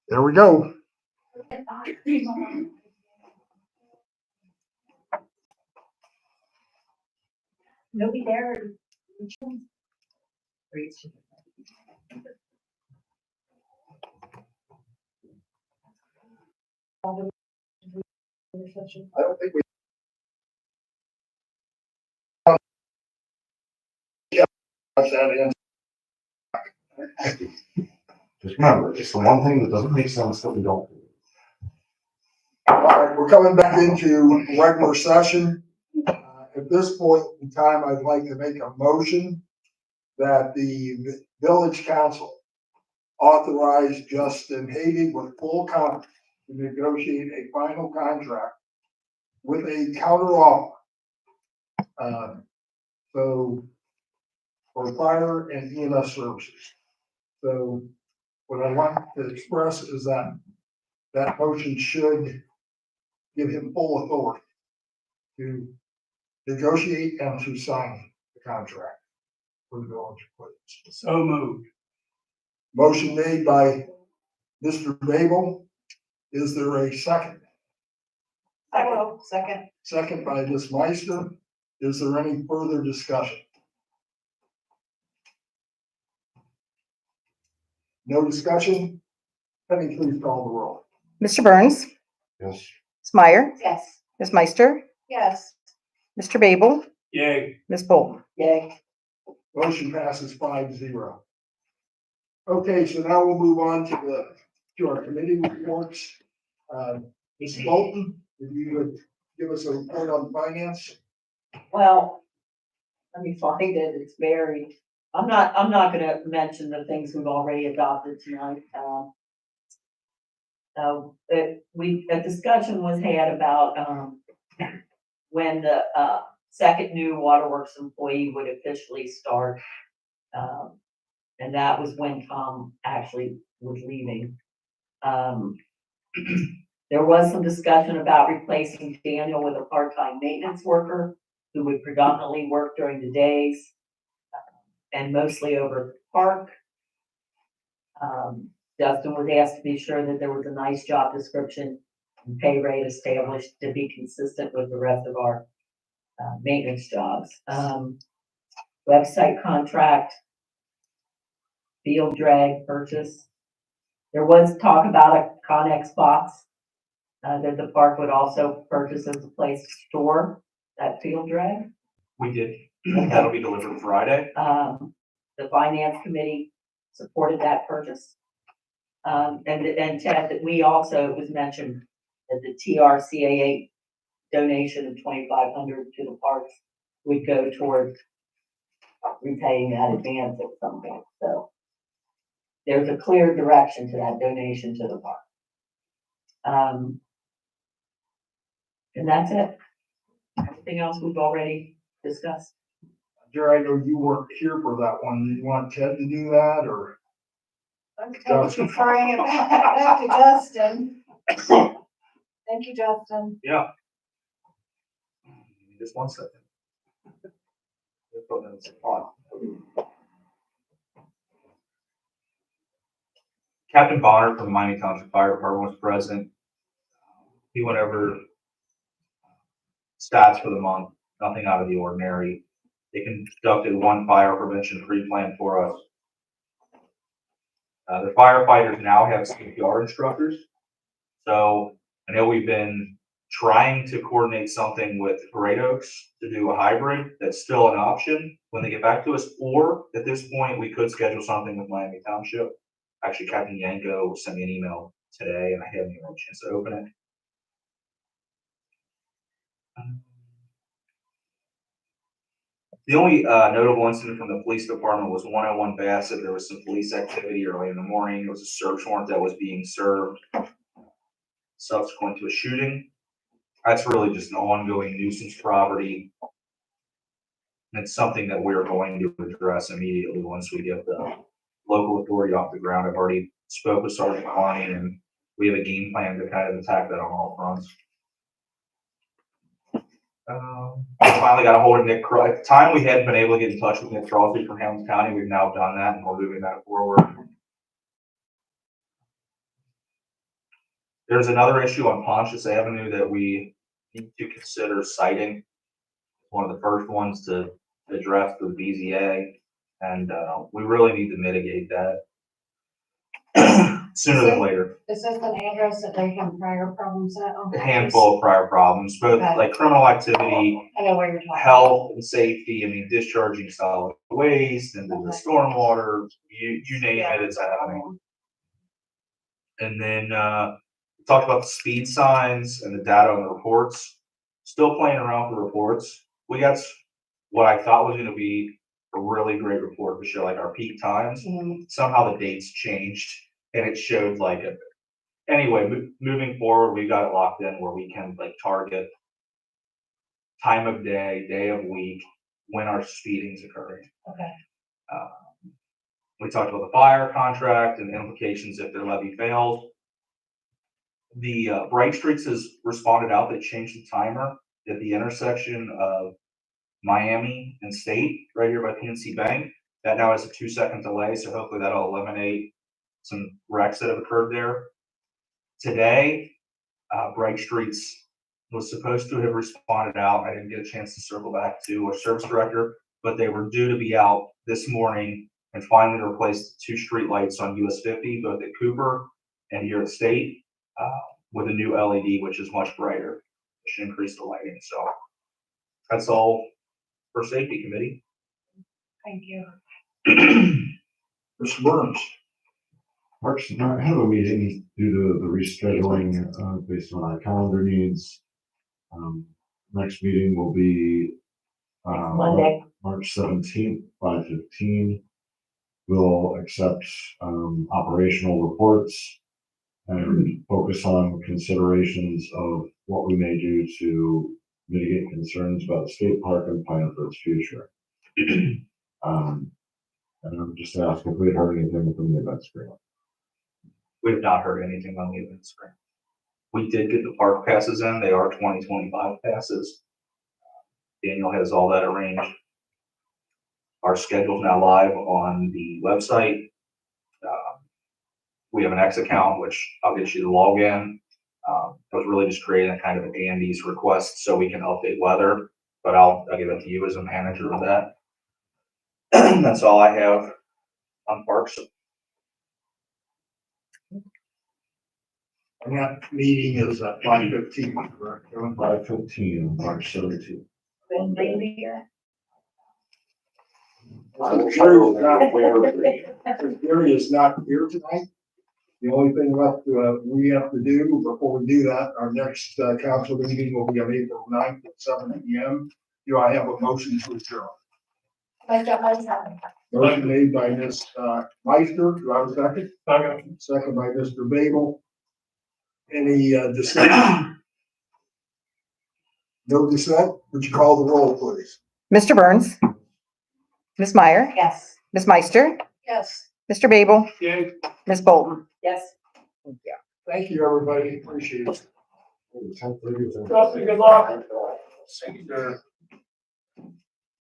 There we go. Nobody there. I don't think we. That in. Just remember, it's the one thing that doesn't make sense that we don't do. All right, we're coming back into regular session. At this point in time, I'd like to make a motion that the village council authorize Justin Hagan with full confidence to negotiate a final contract with a counter offer. So for fire and EMS services. So what I want to express is that that motion should give him full authority to negotiate and to sign the contract for the village employees. So moved. Motion made by Mr. Babel. Is there a second? I will, second. Second by Ms. Meister. Is there any further discussion? No discussion? Penny, please call the roll. Mr. Burns, Yes. Ms. Meyer, Yes. Ms. Meister, Yes. Mr. Babel, Yay. Ms. Bolton. Yay. Motion passes 5-0. Okay, so now we'll move on to our committee reports. Ms. Bolton, if you would give us a report on finance. Well, let me find it. It's very, I'm not gonna mention the things we've already adopted tonight. A discussion was had about, when the, second new waterworks employee would officially start. And that was when Tom actually was leaving. There was some discussion about replacing Daniel with a part-time maintenance worker who would predominantly work during the days and mostly over the park. Justin was asked to be sure that there was a nice job description and pay rate established to be consistent with the rest of our maintenance jobs. Website contract, field drag purchase. There was talk about a Connex box that the park would also purchase as a place to store that field drag. We did. That'll be delivered Friday. The finance committee supported that purchase. And Ted, that we also, it was mentioned that the TRCA donation of $2,500 to the parks would go toward repaying that advance at some point. So there's a clear direction to that donation to the park. And that's it. Everything else we've already discussed. Jerry, I know you weren't here for that one. Do you want Ted to do that or? I'm referring it back to Justin. Thank you, Justin. Yeah. Just 1 second. Put that in the pot. Captain Bonner from the Miami Township Fire Department was present. He went over stats for the month, nothing out of the ordinary. They conducted one fire prevention pre-plan for us. The firefighters now have CPR instructors. So I know we've been trying to coordinate something with Great Oaks to do a hybrid. That's still an option when they get back to us. Or at this point, we could schedule something with Miami Township. Actually, Captain Yanko sent me an email today and I haven't even had a chance to open it. The only notable incident from the police department was 101 Bassett. There was some police activity early in the morning. There was a search warrant that was being served subsequent to a shooting. That's really just an ongoing nuisance property. And it's something that we're going to address immediately once we get the local authority off the ground. I've already spoke with Sergeant Carney and we have a game plan to kind of attack that on all fronts. Finally got a hold of Nick Crow. At the time, we hadn't been able to get in touch with Nick Crosby from Hamilton County. We've now done that, and we're moving that forward. There's another issue on Pontius Avenue that we need to consider citing. One of the first ones to address the BZA, and we really need to mitigate that sooner than later. Is this an address that they have prior problems at? A handful of prior problems, both Okay. like criminal activity, I know where you're talking. health and safety. I mean, discharging solid waste into the Okay. stormwater, you name Yeah. it, it's happening. And then, we talked about the speed signs and the data on the reports. Still playing around with the reports. We got what I thought was gonna be a really great report to show like our peak times. Mhm. Somehow the dates changed and it showed like it. Anyway, moving forward, we got it locked in where we can like target time of day, day of week, when our speeding's occurring. Okay. We talked about the fire contract and the implications if their levy fails. The Bright Streets has responded out, they changed the timer at the intersection of Miami and State, right here by PNC Bank. That now has a 2-second delay, so hopefully that'll eliminate some wrecks that have occurred there. Today, Bright Streets was supposed to have responded out. I didn't get a chance to circle back to our service director, but they were due to be out this morning and finally replaced 2 street lights on US 50, both at Cooper and here at State, with a new LED, which is much brighter, which should increase the lighting. So that's all for safety committee. Thank you. Mr. Burns. Parks did not have a meeting due to the rescheduling, based on our calendar needs. Next meeting will be, Monday. March 17th, 5:15. We'll accept, operational reports and focus on considerations of what we may do to mitigate concerns about the skate park and plan for its future. And I'm just asking if we had heard anything from the events agreement. We have not heard anything on the event screen. We did get the park passes in. They are 2025 passes. Daniel has all that arranged. Our schedule's now live on the website. We have an X account, which I'll get you to log in. I was really just creating a kind of an Andy's request so we can update weather, but I'll give it to you as a manager of that. That's all I have on parks. And that meeting is at 5:15, correct? 5:15, March 17th. Gary is not here tonight. The only thing left, we have to do before we do that, our next, council meeting will be on April 9th at 7 PM. Do I have a motion to adjourn? Motion made by Ms. Meister, do I have a second? Second. Second by Mr. Babel. Any, discussion? No dissent? Would you call the roll, please? Mr. Burns, Ms. Meyer, Yes. Ms. Meister, Yes. Mr. Babel, Yay. Ms. Bolton. Yes. Thank you, everybody. Appreciate it. 10:30. Good luck.